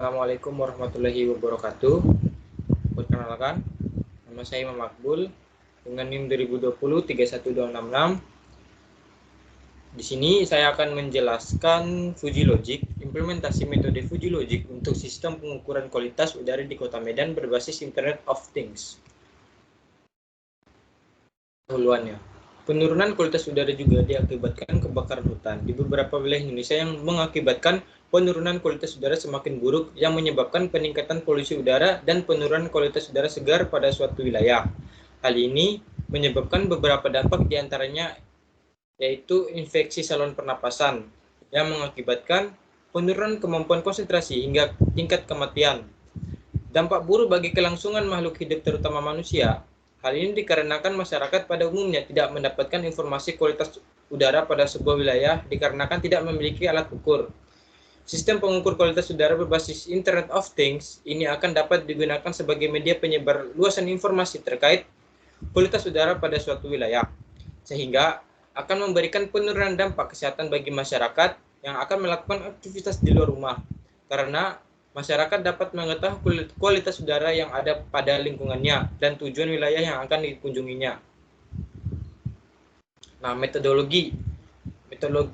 Assalamualaikum warahmatullahi wabarakatuh. Perkenalkan, nama saya Imam Makbul dengan NIM 2020-31266. Di sini saya akan menjelaskan Fuji Logic, implementasi metode Fuji Logic untuk sistem pengukuran kualitas udara di Kota Medan berbasis Internet of Things. Dahuluannya, penurunan kualitas udara juga diakibatkan kebakaran hutan di beberapa wilayah Indonesia yang mengakibatkan penurunan kualitas udara semakin buruk yang menyebabkan peningkatan polusi udara dan penurunan kualitas udara segar pada suatu wilayah. Hal ini menyebabkan beberapa dampak diantaranya yaitu infeksi saluran pernapasan yang mengakibatkan penurunan kemampuan konsentrasi hingga tingkat kematian. Dampak buruk bagi kelangsungan makhluk hidup terutama manusia. Hal ini dikarenakan masyarakat pada umumnya tidak mendapatkan informasi kualitas udara pada sebuah wilayah dikarenakan tidak memiliki alat ukur. Sistem pengukur kualitas udara berbasis Internet of Things ini akan dapat digunakan sebagai media penyebar luasan informasi terkait kualitas udara pada suatu wilayah, sehingga akan memberikan penurunan dampak kesehatan bagi masyarakat yang akan melakukan aktivitas di luar rumah, karena masyarakat dapat mengetahui kualitas udara yang ada pada lingkungannya dan tujuan wilayah yang akan dikunjunginya. Nah, metodologi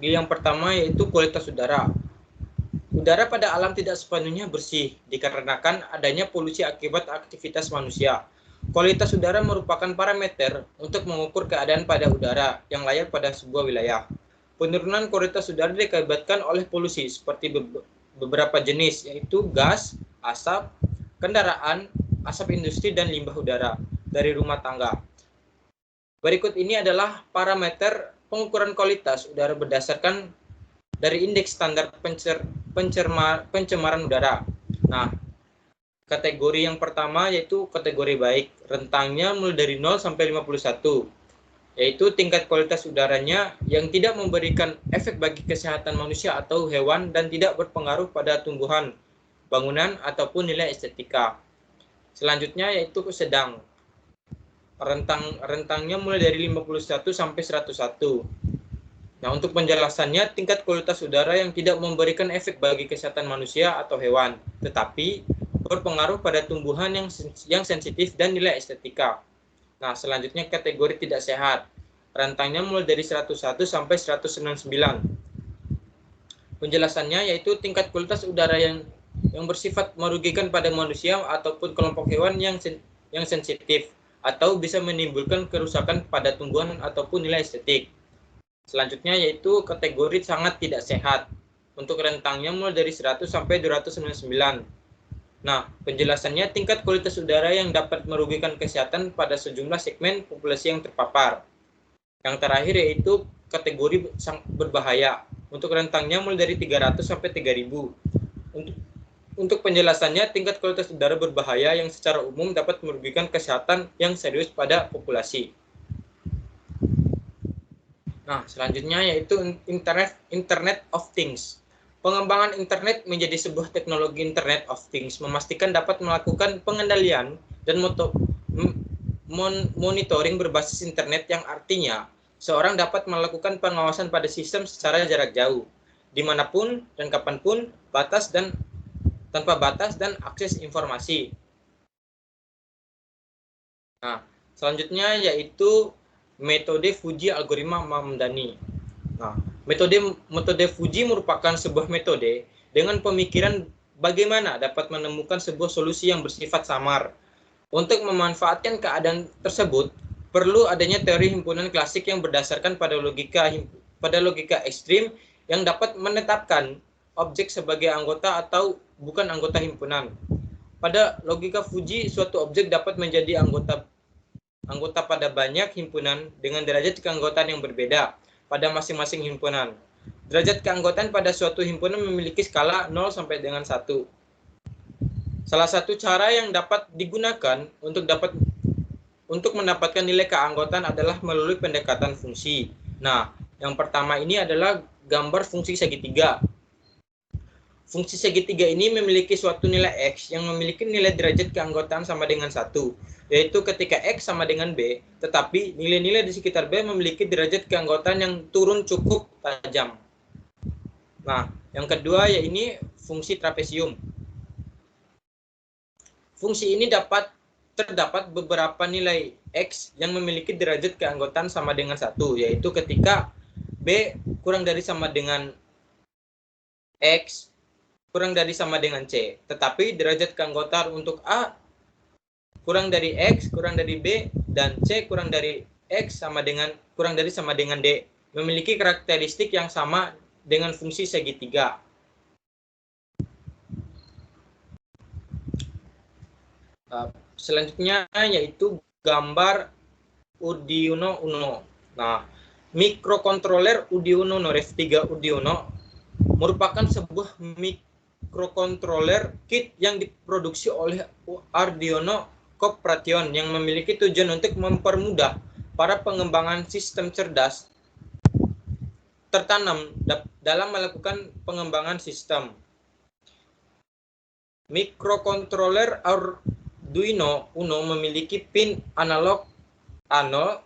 yang pertama yaitu kualitas udara. Udara pada alam tidak sepenuhnya bersih dikarenakan adanya polusi akibat aktivitas manusia. Kualitas udara merupakan parameter untuk mengukur keadaan pada udara yang layak pada sebuah wilayah. Penurunan kualitas udara diakibatkan oleh polusi seperti beberapa jenis, yaitu gas, asap, kendaraan, asap industri, dan limbah udara dari rumah tangga. Berikut ini adalah parameter pengukuran kualitas udara berdasarkan dari indeks standar pencemaran udara. Nah, kategori yang pertama yaitu kategori baik, rentangnya mulai dari 0 sampai 51, yaitu tingkat kualitas udaranya yang tidak memberikan efek bagi kesehatan manusia atau hewan dan tidak berpengaruh pada tumbuhan, bangunan, ataupun nilai estetika. Selanjutnya yaitu sedang, rentangnya mulai dari 51 sampai 101. Nah, untuk penjelasannya, tingkat kualitas udara yang tidak memberikan efek bagi kesehatan manusia atau hewan, tetapi berpengaruh pada tumbuhan yang sensitif dan nilai estetika. Nah, selanjutnya kategori tidak sehat. Rentangnya mulai dari 101 sampai 199. Penjelasannya yaitu tingkat kualitas udara yang bersifat merugikan pada manusia ataupun kelompok hewan yang sensitif atau bisa menimbulkan kerusakan pada tumbuhan ataupun nilai estetik. Selanjutnya yaitu kategori sangat tidak sehat. Untuk rentangnya mulai dari 100 sampai 299. Nah, penjelasannya tingkat kualitas udara yang dapat merugikan kesehatan pada sejumlah segmen populasi yang terpapar. Yang terakhir yaitu kategori berbahaya. Untuk rentangnya mulai dari 300 sampai 3000. Untuk penjelasannya, tingkat kualitas udara berbahaya yang secara umum dapat merugikan kesehatan yang serius pada populasi. Nah, selanjutnya yaitu Internet of Things. Pengembangan internet menjadi sebuah teknologi Internet of Things memastikan dapat melakukan pengendalian dan monitoring berbasis internet yang artinya seorang dapat melakukan pengawasan pada sistem secara jarak jauh, dimanapun dan kapanpun, tanpa batas dan akses informasi. Nah, selanjutnya yaitu metode Fuji algoritma Mamdani. Nah, metode Fuji merupakan sebuah metode dengan pemikiran bagaimana dapat menemukan sebuah solusi yang bersifat samar. Untuk memanfaatkan keadaan tersebut, perlu adanya teori himpunan klasik yang berdasarkan pada logika ekstrim yang dapat menetapkan objek sebagai anggota atau bukan anggota himpunan. Pada logika Fuji, suatu objek dapat menjadi anggota pada banyak himpunan dengan derajat keanggotaan yang berbeda pada masing-masing himpunan. Derajat keanggotaan pada suatu himpunan memiliki skala 0 sampai dengan 1. Salah satu cara yang dapat digunakan untuk mendapatkan nilai keanggotaan adalah melalui pendekatan fungsi. Nah, yang pertama ini adalah gambar fungsi segitiga. Fungsi segitiga ini memiliki suatu nilai X yang memiliki nilai derajat keanggotaan sama dengan 1, yaitu ketika X sama dengan B, tetapi nilai-nilai di sekitar B memiliki derajat keanggotaan yang turun cukup tajam. Nah, yang kedua yaitu fungsi trapesium. fungsi ini terdapat beberapa nilai X yang memiliki derajat keanggotaan sama dengan 1, yaitu ketika B kurang dari sama dengan X kurang dari sama dengan C. Tetapi derajat keanggotaan untuk A kurang dari X kurang dari B dan C kurang dari X kurang dari sama dengan D memiliki karakteristik yang sama dengan fungsi segitiga. Selanjutnya yaitu gambar Arduino Uno. Nah, mikrokontroler Arduino Uno Rev3 Arduino merupakan sebuah mikrokontroler kit yang diproduksi oleh Arduino Corporation yang memiliki tujuan untuk mempermudah para pengembangan sistem cerdas tertanam dalam melakukan pengembangan sistem. Mikrokontroler Arduino Uno memiliki pin analog A0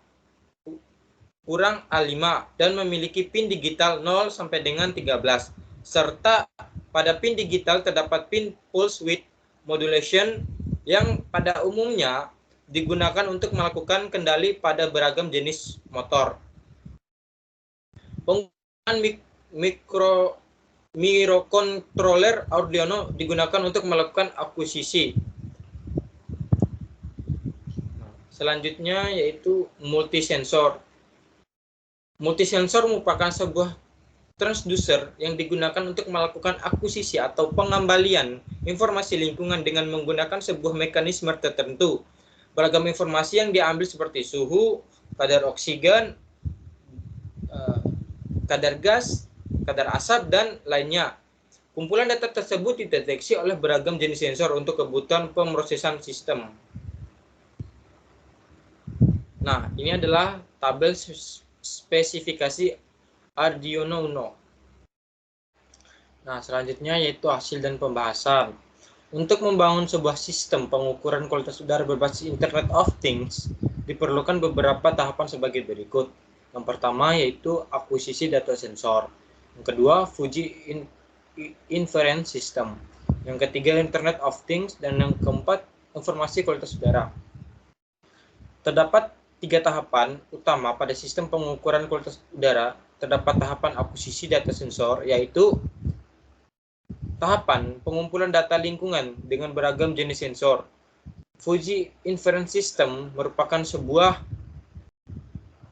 kurang A5 dan memiliki pin digital 0 sampai dengan 13, serta pada pin digital terdapat pin pulse width modulation yang pada umumnya digunakan untuk melakukan kendali pada beragam jenis motor. Penggunaan mikrokontroler Arduino digunakan untuk melakukan akuisisi. Selanjutnya yaitu multisensor. Multisensor merupakan sebuah transducer yang digunakan untuk melakukan akuisisi atau pengembalian informasi lingkungan dengan menggunakan sebuah mekanisme tertentu. Beragam informasi yang diambil seperti suhu, kadar oksigen, kadar gas, kadar asap, dan lainnya. Kumpulan data tersebut dideteksi oleh beragam jenis sensor untuk kebutuhan pemrosesan sistem. Nah, ini adalah tabel spesifikasi Arduino Uno. Nah, selanjutnya yaitu hasil dan pembahasan. Untuk membangun sebuah sistem pengukuran kualitas udara berbasis Internet of Things, diperlukan beberapa tahapan sebagai berikut. Yang pertama yaitu akuisisi data sensor. Yang kedua, Fuji Inference System. Yang ketiga, Internet of Things. Dan yang keempat, informasi kualitas udara. Terdapat 3 tahapan utama pada sistem pengukuran kualitas udara. Terdapat tahapan akuisisi data sensor, yaitu tahapan pengumpulan data lingkungan dengan beragam jenis sensor. Fuji Inference System merupakan sebuah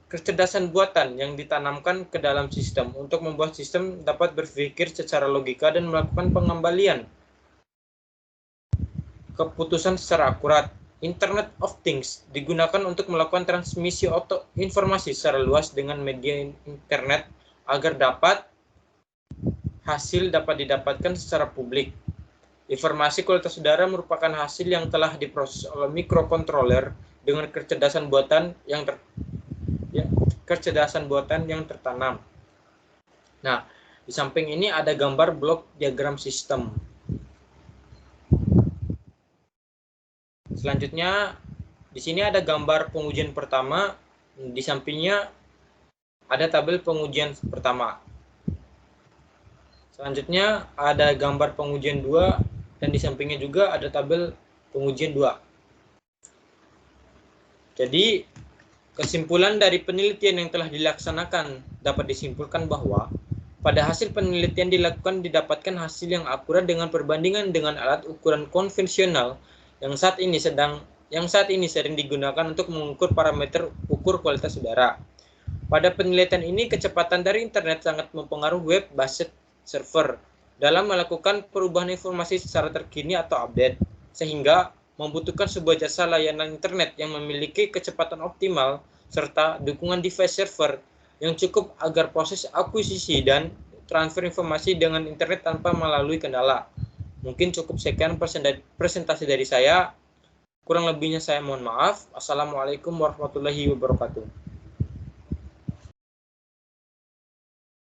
kecerdasan buatan yang ditanamkan ke dalam sistem untuk membuat sistem dapat berpikir secara logika dan melakukan pengembalian keputusan secara akurat. Internet of Things digunakan untuk melakukan transmisi informasi secara luas dengan media internet agar hasil dapat didapatkan secara publik. Informasi kualitas udara merupakan hasil yang telah diproses oleh mikrokontroler dengan kecerdasan buatan yang tertanam. Nah, di samping ini ada gambar blok diagram sistem. Selanjutnya, di sini ada gambar pengujian pertama, di sampingnya ada tabel pengujian pertama. Selanjutnya ada gambar pengujian 2 dan di sampingnya juga ada tabel pengujian 2. Jadi, kesimpulan dari penelitian yang telah dilaksanakan dapat disimpulkan bahwa pada hasil penelitian didapatkan hasil yang akurat dengan perbandingan dengan alat ukuran konvensional yang saat ini sering digunakan untuk mengukur parameter ukur kualitas udara. Pada penelitian ini, kecepatan dari internet sangat mempengaruhi web-based server dalam melakukan perubahan informasi secara terkini atau update, sehingga membutuhkan sebuah jasa layanan internet yang memiliki kecepatan optimal serta dukungan device server yang cukup agar proses akuisisi dan transfer informasi dengan internet tanpa melalui kendala. Mungkin cukup sekian presentasi dari saya. Kurang lebihnya saya mohon maaf. Assalamualaikum warahmatullahi wabarakatuh.